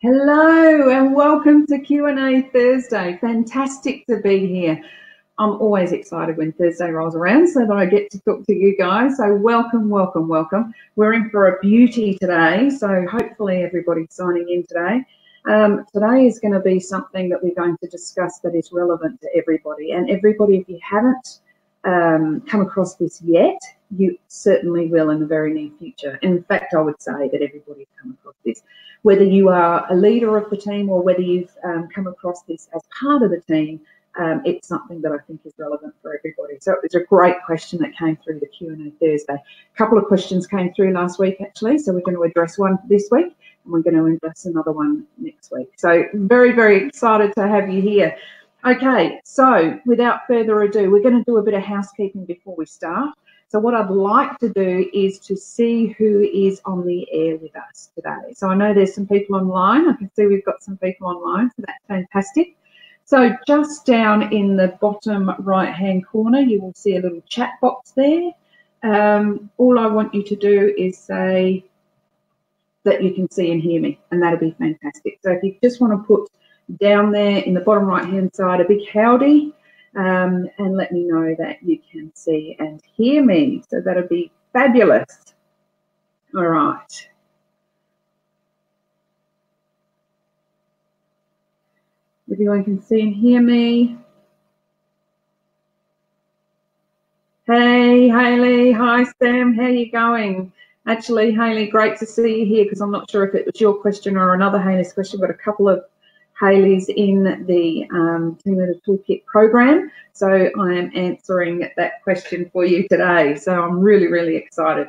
Hello and welcome to Q&A Thursday. Fantastic to be here. I'm always excited when Thursday rolls around so that I get to talk to you guys. So welcome, welcome, welcome. We're in for a beauty today, so hopefully everybody's signing in today. Today is going to be something that we're going to discuss that is relevant to everybody. And everybody, if you haven't come across this yet, you certainly will in the very near future. In fact, I would say that everybody's come across this. Whether you are a leader of the team or whether you've come across this as part of the team, it's something that I think is relevant for everybody. So it was a great question that came through the Q&A Thursday. A couple of questions came through last week, actually, so we're going to address one this week and we're going to address another one next week. So very, very excited to have you here. Okay, so without further ado, we're going to do a bit of housekeeping before we start. So what I'd like to do is to see who is on the air with us today. So I know there's some people online. I can see we've got some people online, so that's fantastic. So just down in the bottom right-hand corner, you will see a little chat box there. All I want you to do is say that you can see and hear me, and that'll be fantastic. So if you just want to put down there in the bottom right-hand side a big howdy, and let me know that you can see and hear me. So that'll be fabulous. All right. Everyone can see and hear me. Hey, Hayley. Hi, Sam. How are you going? Actually, Hayley, great to see you here because I'm not sure if it was your question or another Hayley's question. We've got a couple of Hayley's in the Team Leader Toolkit program. So I am answering that question for you today. So I'm really, really excited.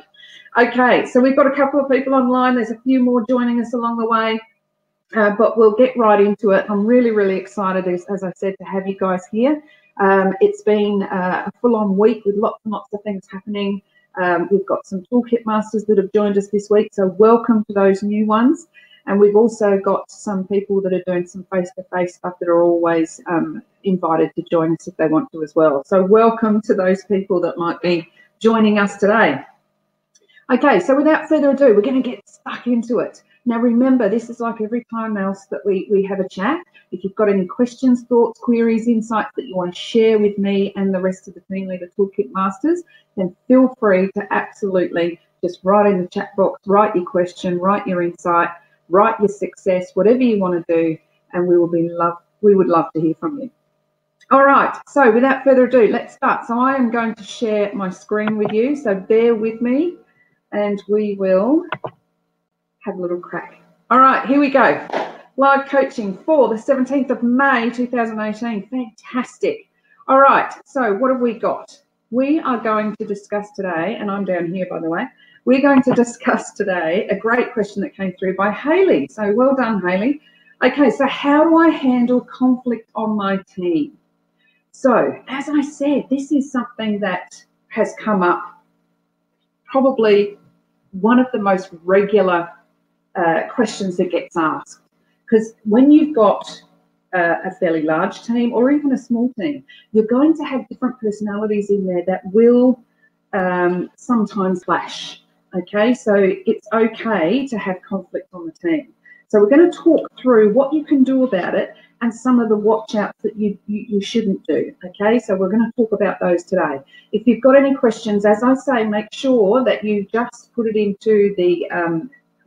Okay, so we've got a couple of people online. There's a few more joining us along the way, but we'll get right into it. I'm really, really excited, as I said, to have you guys here. It's been a full-on week with lots and lots of things happening. We've got some Toolkit Masters that have joined us this week, so welcome to those new ones. And we've also got some people that are doing some face-to-face stuff that are always invited to join us if they want to as well. So welcome to those people that might be joining us today. Okay, so without further ado, we're going to get stuck into it. Now remember, this is like every time else that we have a chat. If you've got any questions, thoughts, queries, insights that you want to share with me and the rest of the Team Leader Toolkit Masters, then feel free to absolutely just write in the chat box, write your question, write your insight, write your success, whatever you want to do, and we would love to hear from you. All right, so without further ado, let's start. So I am going to share my screen with you, so bear with me and we will have a little crack. All right, here we go. Live coaching for the 17th of May 2018. Fantastic. All right, so what have we got? We are going to discuss today, and I'm down here, by the way, we're going to discuss today a great question that came through by Hayley. So well done, Hayley. Okay, so how do I handle conflict on my team? So as I said, this is something that has come up, probably one of the most regular questions that gets asked. Because when you've got a fairly large team or even a small team, you're going to have different personalities in there that will sometimes clash. Okay, so it's okay to have conflict on the team. So we're going to talk through what you can do about it and some of the watch outs that you shouldn't do. Okay, so we're going to talk about those today. If you've got any questions, as I say, make sure that you just put it into the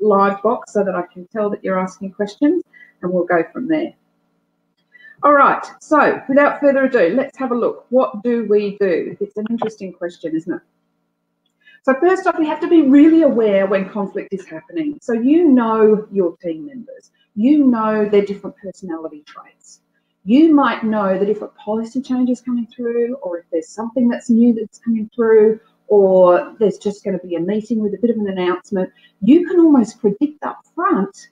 live box so that I can tell that you're asking questions, and we'll go from there. All right, so without further ado, let's have a look. What do we do? It's an interesting question, isn't it? So first off, we have to be really aware when conflict is happening. So you know your team members, you know their different personality traits. You might know that if a policy change is coming through, or if there's something that's new that's coming through, or there's just going to be a meeting with a bit of an announcement, you can almost predict up front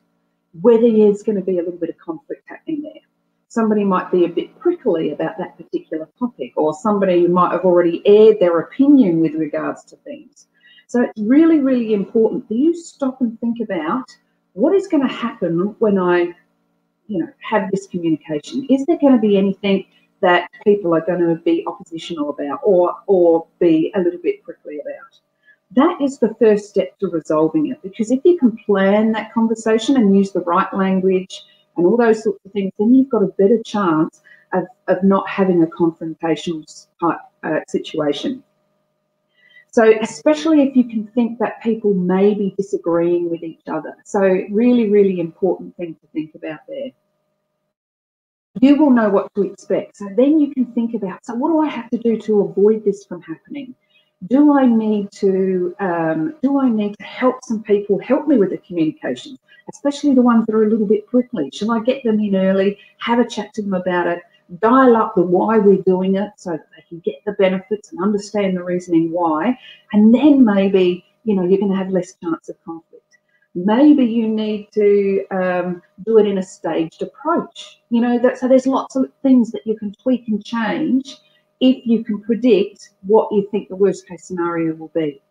whether there's going to be a little bit of conflict happening there. Somebody might be a bit prickly about that particular topic, or somebody might have already aired their opinion with regards to things. So it's really, really important that you stop and think about what is going to happen when I, have this communication. Is there going to be anything that people are going to be oppositional about or be a little bit prickly about? That is the first step to resolving it, because if you can plan that conversation and use the right language and all those sorts of things, then you've got a better chance of not having a confrontational type situation. So especially if you can think that people may be disagreeing with each other. So really, really important thing to think about there. You will know what to expect. So then you can think about, so what do I have to do to avoid this from happening? Do I need to help some people help me with the communication, especially the ones that are a little bit prickly? Shall I get them in early, have a chat to them about it, dial up the why we're doing it so that they can get the benefits and understand the reasoning why, and then maybe, you know, you're going to have less chance of conflict. Maybe you need to do it in a staged approach. You know, so there's lots of things that you can tweak and change if you can predict what you think the worst case scenario will be.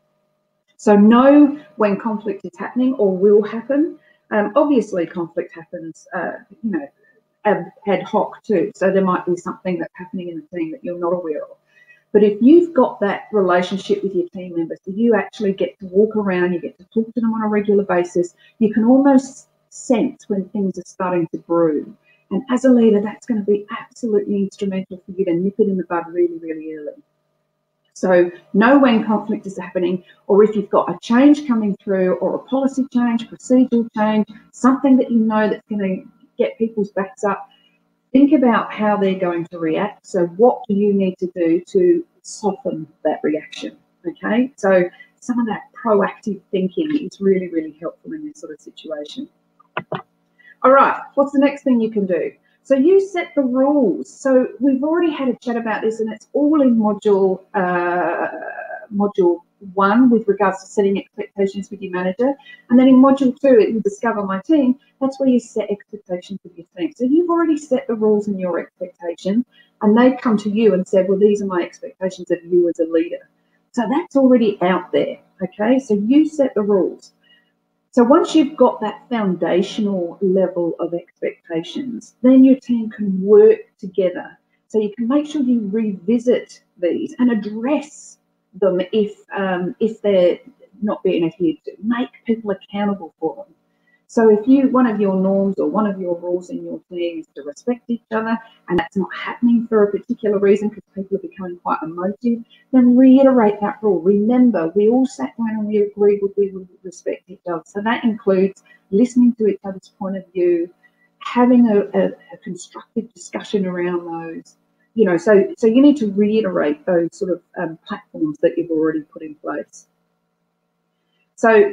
So know when conflict is happening or will happen. Obviously conflict happens, you know, ad hoc too. So there might be something that's happening in the team that you're not aware of. But if you've got that relationship with your team members, so you actually get to walk around, you get to talk to them on a regular basis, you can almost sense when things are starting to brew. And as a leader, that's going to be absolutely instrumental for you to nip it in the bud really, really early. So know when conflict is happening, or if you've got a change coming through, or a policy change, procedural change, something that you know that's going to get people's backs up, think about how they're going to react. So what do you need to do to soften that reaction? Okay, so some of that proactive thinking is really, really helpful in this sort of situation. All right, what's the next thing you can do? So you set the rules. So we've already had a chat about this, and it's all in module 1 with regards to setting expectations with your manager. And then in module 2, in Discover My Team, that's where you set expectations with your team. So you've already set the rules and your expectations, and they've come to you and said, well, these are my expectations of you as a leader. So that's already out there, okay? So you set the rules. So once you've got that foundational level of expectations, then your team can work together. So you can make sure you revisit these and address them if they're not being adhered to. Make people accountable for them. So if one of your norms or one of your rules in your team is to respect each other, and that's not happening for a particular reason because people are becoming quite emotive, then reiterate that rule. Remember, we all sat down and we agreed we would respect each other. So that includes listening to each other's point of view, having a constructive discussion around those. You know, so you need to reiterate those sort of platforms that you've already put in place. So,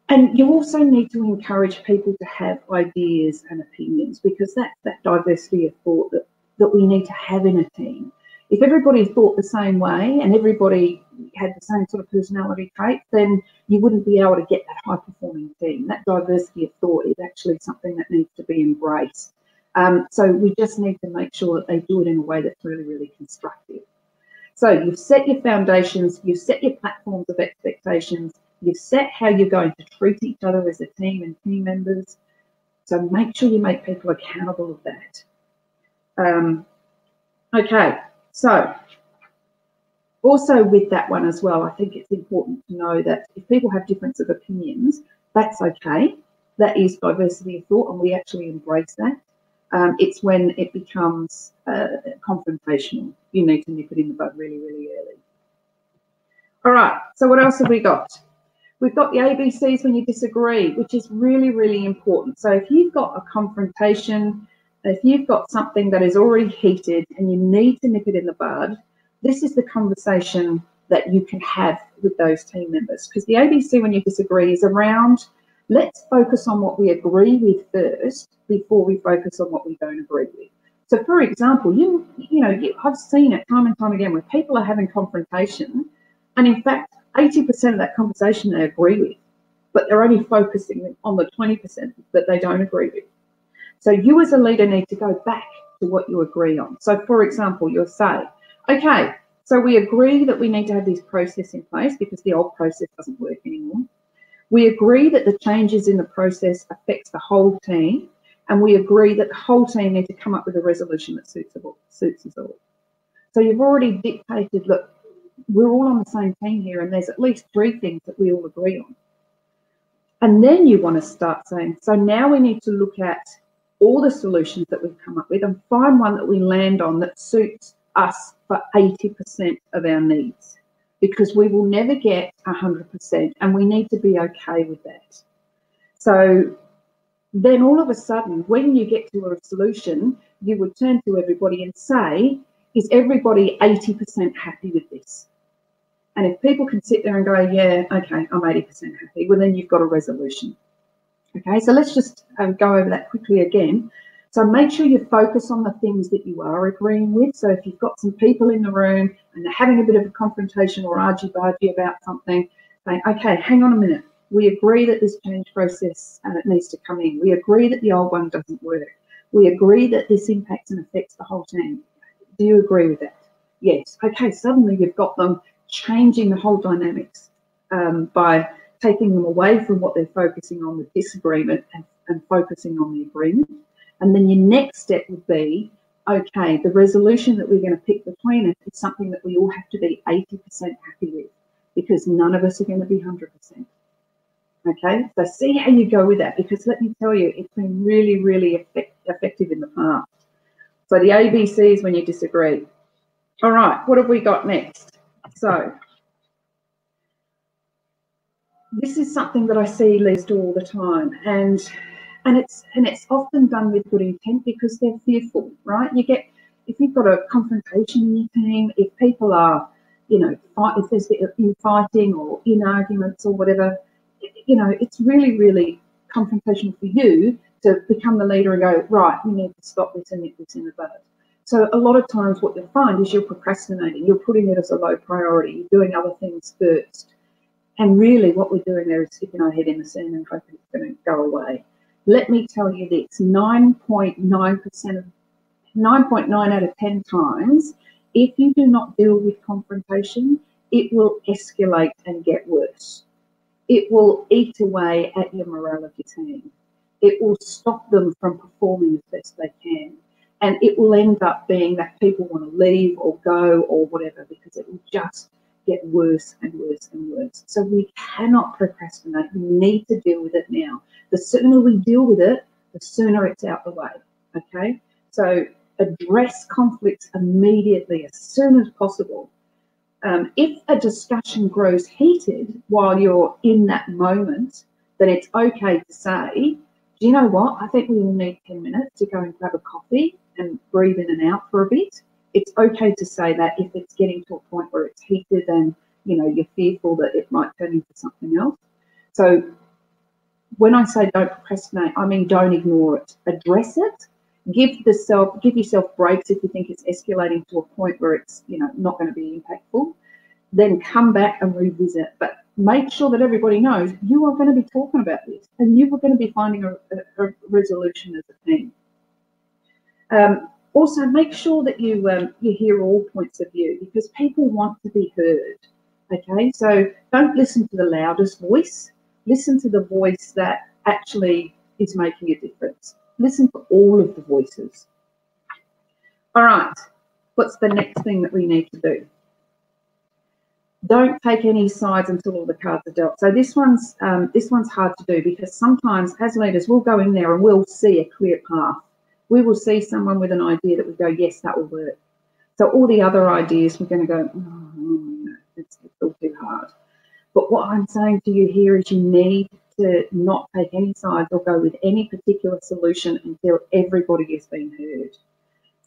and you also need to encourage people to have ideas and opinions, because that's that diversity of thought that we need to have in a team. If everybody thought the same way and everybody had the same sort of personality traits, then you wouldn't be able to get that high-performing team. That diversity of thought is actually something that needs to be embraced. So we just need to make sure that they do it in a way that's really, really constructive. So you've set your foundations, you've set your platforms of expectations, you've set how you're going to treat each other as a team and team members. So make sure you make people accountable of that. Okay, so also with that one as well, I think it's important to know that if people have difference of opinions, that's okay. That is diversity of thought, and we actually embrace that. It's when it becomes confrontational. You need to nip it in the bud really, really early. All right, so what else have we got? We've got the ABCs when you disagree, which is really, really important. So if you've got a confrontation, if you've got something that is already heated and you need to nip it in the bud, this is the conversation that you can have with those team members. Because the ABC when you disagree is around, let's focus on what we agree with first before we focus on what we don't agree with. So for example, I've seen it time and time again where people are having confrontation, and in fact, 80% of that conversation they agree with, but they're only focusing on the 20% that they don't agree with. So you as a leader need to go back to what you agree on. So for example, you'll say, okay, so we agree that we need to have this process in place because the old process doesn't work anymore. We agree that the changes in the process affects the whole team, and we agree that the whole team need to come up with a resolution that suits us all. So you've already dictated, look, we're all on the same team here, and there's at least 3 things that we all agree on. And then you want to start saying, so now we need to look at all the solutions that we've come up with and find one that we land on that suits us for 80% of our needs, because we will never get 100%, and we need to be okay with that. So then all of a sudden, when you get to a solution, you would turn to everybody and say, is everybody 80% happy with this? And if people can sit there and go, yeah, okay, I'm 80% happy, well, then you've got a resolution. Okay, so let's just go over that quickly again. So make sure you focus on the things that you are agreeing with. So if you've got some people in the room and they're having a bit of a confrontation or argy-bargy about something, saying, okay, hang on a minute. We agree that this change process needs to come in. We agree that the old one doesn't work. We agree that this impacts and affects the whole team. Do you agree with that? Yes. Okay, suddenly you've got them changing the whole dynamics by taking them away from what they're focusing on with disagreement and focusing on the agreement. And then your next step would be, okay, the resolution that we're going to pick between us is something that we all have to be 80% happy with, because none of us are going to be 100%. Okay, so see how you go with that, because let me tell you, it's been really, really effective in the past. So the ABCs when you disagree. All right, what have we got next? So this is something that I see leaders do all the time, and it's often done with good intent because they're fearful, right? If you've got a confrontation in your team, if people are, if there's infighting or in arguments or whatever, it's really, really confrontational for you to become the leader and go, right, we need to stop this and nip this in the bud. So a lot of times what you'll find is you're procrastinating, you're putting it as a low priority, you're doing other things first. And really what we're doing there is sticking our head in the sand and hoping it's going to go away. Let me tell you this, 9.9 out of 10 times, if you do not deal with confrontation, it will escalate and get worse. It will eat away at your morale of your team. It will stop them from performing as best they can. And it will end up being that people want to leave or go or whatever, because it will just get worse and worse and worse. So we cannot procrastinate. We need to deal with it now. The sooner we deal with it, the sooner it's out the way, okay? So address conflicts immediately, as soon as possible. If a discussion grows heated while you're in that moment, then it's okay to say, do you know what? I think we all need 10 minutes to go and grab a coffee and breathe in and out for a bit. It's okay to say that if it's getting to a point where it's heated and, you're fearful that it might turn into something else. So when I say don't procrastinate, I mean don't ignore it. Address it. Give yourself breaks if you think it's escalating to a point where it's, not going to be impactful. Then come back and revisit. But make sure that everybody knows you are going to be talking about this and you are going to be finding a resolution as a team. Also, make sure that you hear all points of view, because people want to be heard. Okay, so don't listen to the loudest voice. Listen to the voice that actually is making a difference. Listen to all of the voices. All right, what's the next thing that we need to do? Don't take any sides until all the cards are dealt. So this one's hard to do, because sometimes as leaders we'll go in there and we'll see a clear path. We will see someone with an idea that we go, yes, that will work. So all the other ideas we're going to go, it's all too hard. But what I'm saying to you here is you need to not take any sides or go with any particular solution until everybody has been heard.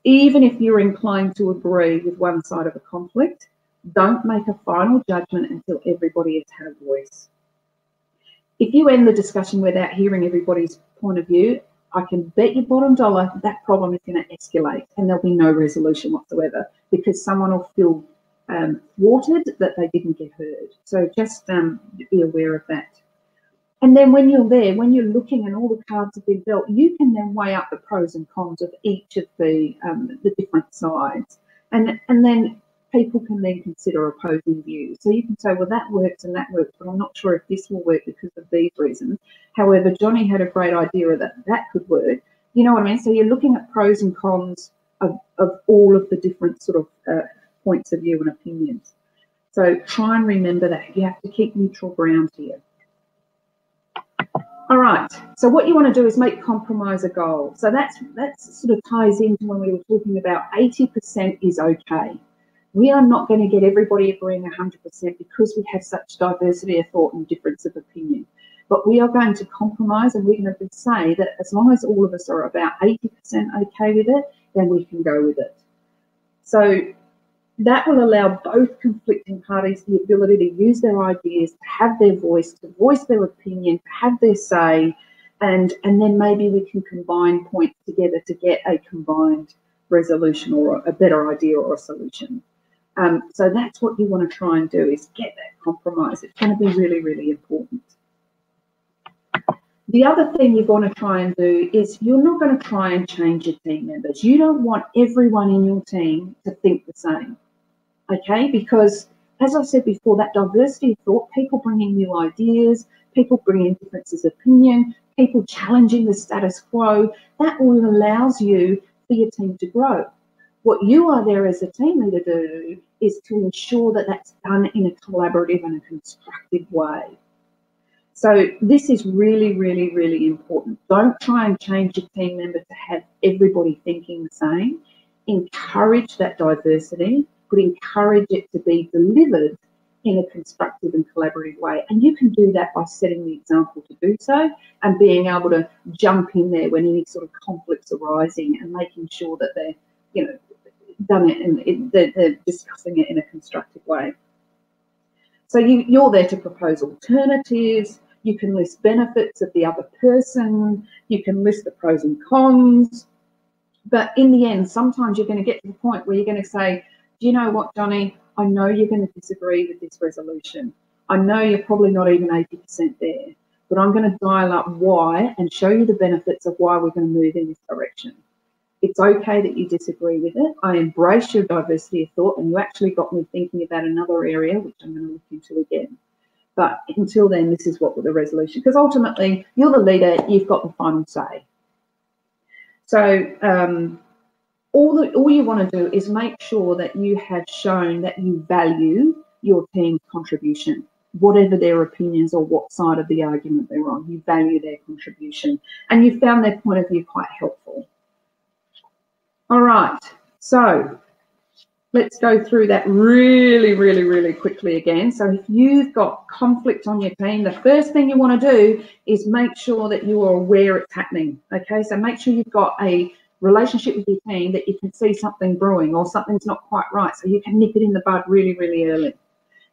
Even if you're inclined to agree with one side of a conflict, don't make a final judgment until everybody has had a voice. If you end the discussion without hearing everybody's point of view, I can bet you bottom dollar that problem is going to escalate and there'll be no resolution whatsoever, because someone will feel thwarted that they didn't get heard. So just be aware of that. And then when you're there, when you're looking and all the cards have been dealt, you can then weigh up the pros and cons of each of the different sides. And then people can then consider opposing views. So you can say, well, that works and that works, but I'm not sure if this will work because of these reasons. However, Johnny had a great idea that that could work. You know what I mean? So you're looking at pros and cons of all of the different sort of points of view and opinions. So try and remember that. You have to keep neutral ground here. All right, so what you want to do is make compromise a goal. So that sort of ties into when we were talking about 80% is okay. We are not going to get everybody agreeing 100% because we have such diversity of thought and difference of opinion. But we are going to compromise, and we're going to say that as long as all of us are about 80% okay with it, then we can go with it. So that will allow both conflicting parties the ability to use their ideas, to have their voice, to voice their opinion, to have their say, and then maybe we can combine points together to get a combined resolution or a better idea or a solution. So that's what you want to try and do, is get that compromise. It's going to be really, really important. The other thing you're going to try and do is you're not going to try and change your team members. You don't want everyone in your team to think the same. Okay, because as I said before, that diversity of thought, people bringing new ideas, people bringing differences of opinion, people challenging the status quo, that all allows you for your team to grow. What you are there as a team leader to do is to ensure that that's done in a collaborative and a constructive way. So this is really, really, really important. Don't try and change your team member to have everybody thinking the same. Encourage that diversity, but encourage it to be delivered in a constructive and collaborative way. And you can do that by setting the example to do so and being able to jump in there when any sort of conflicts are arising and making sure that they're, you know, done it and they're discussing it in a constructive way. So you're there to propose alternatives. You can list benefits of the other person. You can list the pros and cons. But in the end, sometimes you're going to get to the point where you're going to say, do you know what, Johnny? I know you're going to disagree with this resolution. I know you're probably not even 80% there, but I'm going to dial up why and show you the benefits of why we're going to move in this direction. It's okay that you disagree with it. I embrace your diversity of thought, and you actually got me thinking about another area, which I'm going to look into again. But until then, this is what the resolution, because ultimately you're the leader, you've got the final say. So all you want to do is make sure that you have shown that you value your team's contribution, whatever their opinions or what side of the argument they're on. You value their contribution, and you found their point of view quite helpful. All right, so let's go through that really, really, really quickly again. So if you've got conflict on your team, the first thing you want to do is make sure that you are aware it's happening. Okay, so make sure you've got a relationship with your team that you can see something brewing or something's not quite right, so you can nip it in the bud really, really early.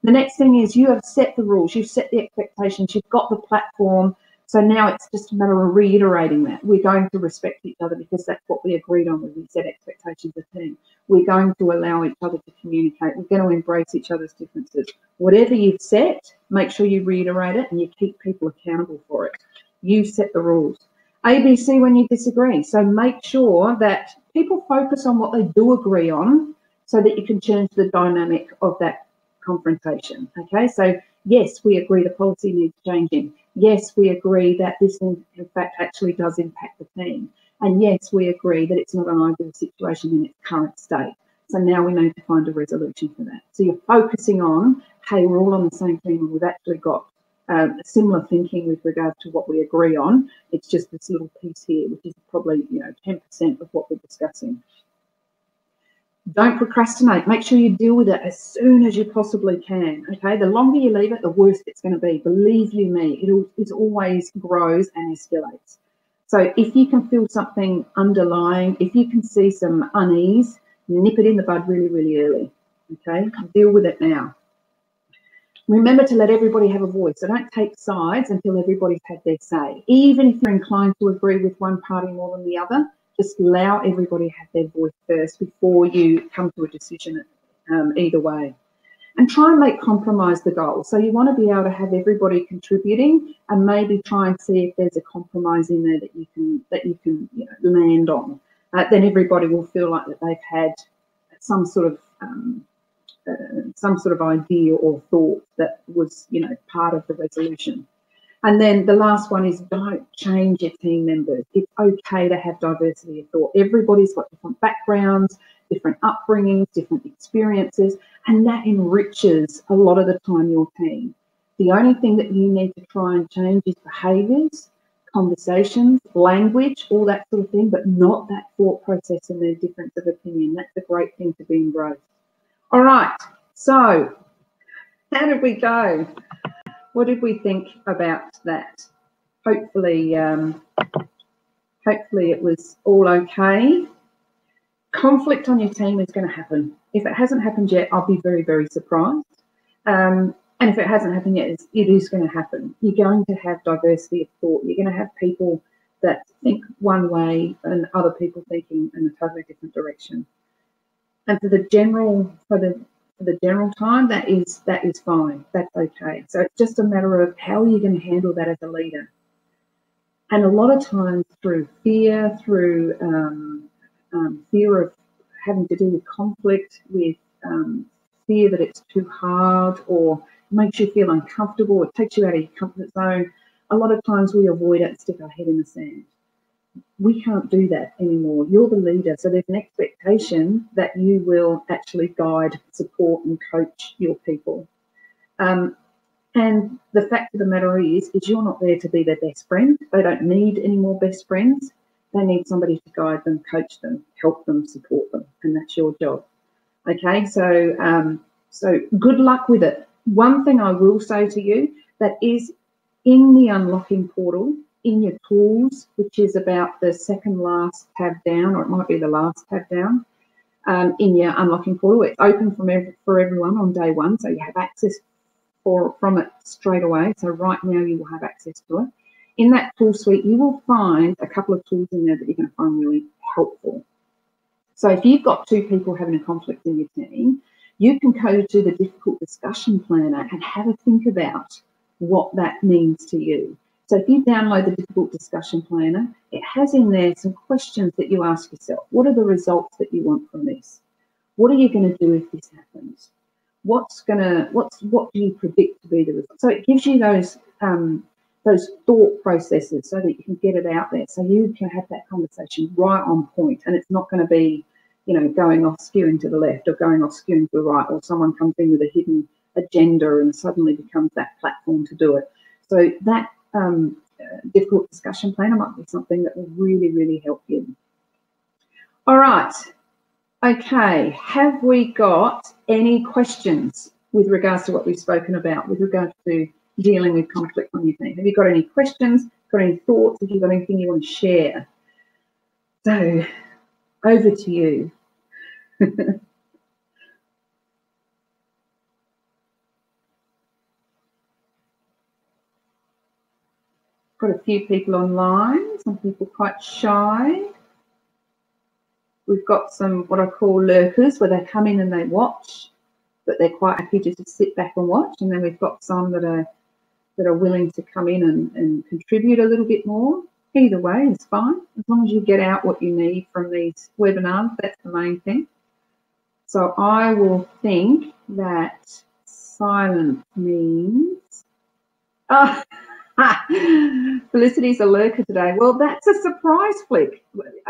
The next thing is you have set the rules, you've set the expectations, you've got the platform. So now it's just a matter of reiterating that. We're going to respect each other because that's what we agreed on when we set expectations as a team. We're going to allow each other to communicate. We're going to embrace each other's differences. Whatever you've set, make sure you reiterate it and you keep people accountable for it. You set the rules. ABC when you disagree. So make sure that people focus on what they do agree on so that you can change the dynamic of that confrontation. Okay, so yes, we agree the policy needs changing. Yes, we agree that this in fact actually does impact the team. And yes, we agree that it's not an ideal situation in its current state. So now we need to find a resolution for that. So you're focusing on, hey, we're all on the same team and we've actually got similar thinking with regards to what we agree on. It's just this little piece here, which is probably 10% of what we're discussing. Don't procrastinate. Make sure you deal with it as soon as you possibly can. Okay, the longer you leave it, the worse it's going to be. Believe you me, it always grows and escalates. So if you can feel something underlying, if you can see some unease, nip it in the bud really, really early. Okay, deal with it now. Remember to let everybody have a voice. So don't take sides until everybody's had their say. Even if you're inclined to agree with one party more than the other, just allow everybody to have their voice first before you come to a decision either way. And try and make compromise the goal. So you want to be able to have everybody contributing and maybe try and see if there's a compromise in there that you can land on. Then everybody will feel like that they've had some sort of idea or thought that was part of the resolution. And then the last one is don't change your team members. It's okay to have diversity of thought. Everybody's got different backgrounds, different upbringings, different experiences, And that enriches a lot of the time your team. The only thing that you need to try and change is behaviours, conversations, language, all that sort of thing, but not that thought process and their difference of opinion. That's a great thing to be engrossed. All right, so how did we go? What did we think about that? Hopefully it was all okay. Conflict on your team is going to happen. If it hasn't happened yet, I'll be very, very surprised. And if it hasn't happened yet, it is going to happen. You're going to have diversity of thought. You're going to have people that think one way and other people thinking in a totally different direction. And for the general time, that is fine. That's okay. So it's just a matter of how are you going to handle that as a leader. And a lot of times through fear, through fear of having to do with conflict, with fear that it's too hard or makes you feel uncomfortable, it takes you out of your comfort zone. A lot of times we avoid it and stick our head in the sand. We can't do that anymore. You're the leader, so there's an expectation that you will actually guide, support and coach your people. And the fact of the matter is you're not there to be their best friend. They don't need any more best friends. They need somebody to guide them, coach them, help them, support them, and that's your job. Okay, so good luck with it. One thing I will say to you, that is in the unlocking portal, in your tools, which is about the second last tab down, or it might be the last tab down, in your unlocking portal. It's open for everyone on day one, so you have access from it straight away. So right now you will have access to it. In that tool suite, you will find a couple of tools in there that you're going to find really helpful. So if you've got two people having a conflict in your team, you can go to the difficult discussion planner and have a think about what that means to you. So if you download the difficult discussion planner, it has in there some questions that you ask yourself. What are the results that you want from this? What are you going to do if this happens? What do you predict to be the result? So it gives you those thought processes so that you can get it out there, so you can have that conversation right on point, and it's not going to be, going off skewing to the left or going off skewing to the right, or someone comes in with a hidden agenda and suddenly becomes that platform to do it. So that difficult discussion planner might be something that will really, really help you. All right. Okay. Have we got any questions with regards to what we've spoken about, with regards to dealing with conflict on your team? Have you got any questions? Got any thoughts? Have you got anything you want to share? So, over to you. Got a few people online, some people quite shy. We've got some what I call lurkers, where they come in and they watch, but they're quite happy just to sit back and watch. And then we've got some that are willing to come in and contribute a little bit more. Either way is fine, as long as you get out what you need from these webinars. That's the main thing. So I will think that silence means... Oh, Felicity's a lurker today. Well, that's a surprise flick.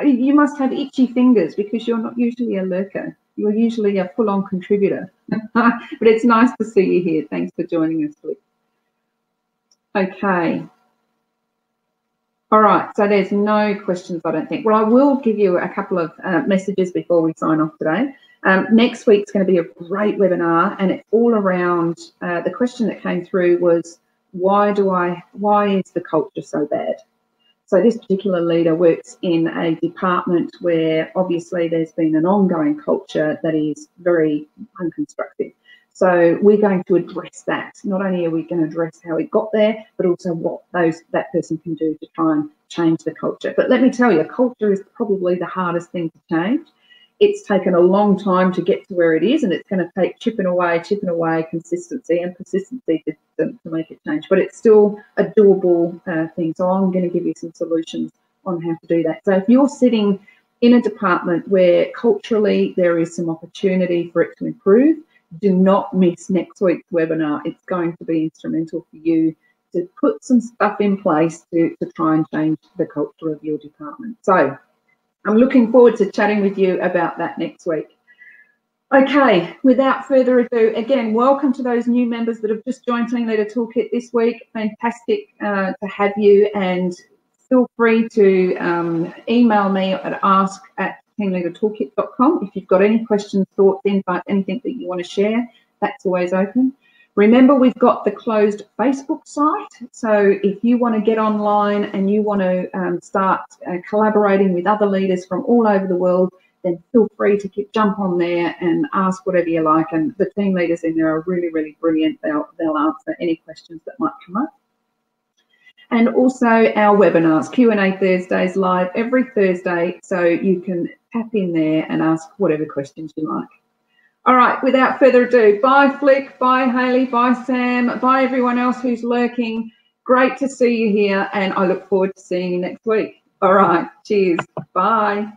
You must have itchy fingers because you're not usually a lurker. You're usually a full-on contributor. But it's nice to see you here. Thanks for joining us, Flick. Okay. All right, so there's no questions, I don't think. Well, I will give you a couple of messages before we sign off today. Next week's going to be a great webinar, and it's all around, the question that came through was, why is the culture so bad? So this particular leader works in a department where obviously there's been an ongoing culture that is very unconstructive. So we're going to address that. Not only are we going to address how it got there, but also what that person can do to try and change the culture. But let me tell you, culture is probably the hardest thing to change. It's taken a long time to get to where it is, and it's going to take chipping away, consistency and persistency to make it change. But it's still a doable thing. So I'm going to give you some solutions on how to do that. So if you're sitting in a department where culturally there is some opportunity for it to improve, do not miss next week's webinar. It's going to be instrumental for you to put some stuff in place to try and change the culture of your department. So I'm looking forward to chatting with you about that next week. Okay, without further ado, again, welcome to those new members that have just joined Team Leader Toolkit this week. Fantastic to have you, and feel free to email me at ask@teamleadertoolkit.com if you've got any questions, thoughts, insights, anything that you want to share. That's always open. Remember, we've got the closed Facebook site, so if you want to get online and you want to start collaborating with other leaders from all over the world, then feel free to jump on there and ask whatever you like. And the team leaders in there are really, really brilliant. They'll answer any questions that might come up. And also our webinars, Q&A Thursdays, live every Thursday, so you can tap in there and ask whatever questions you like. All right, without further ado, bye Flick, bye Hayley, bye Sam, bye everyone else who's lurking. Great to see you here, and I look forward to seeing you next week. All right, cheers, bye.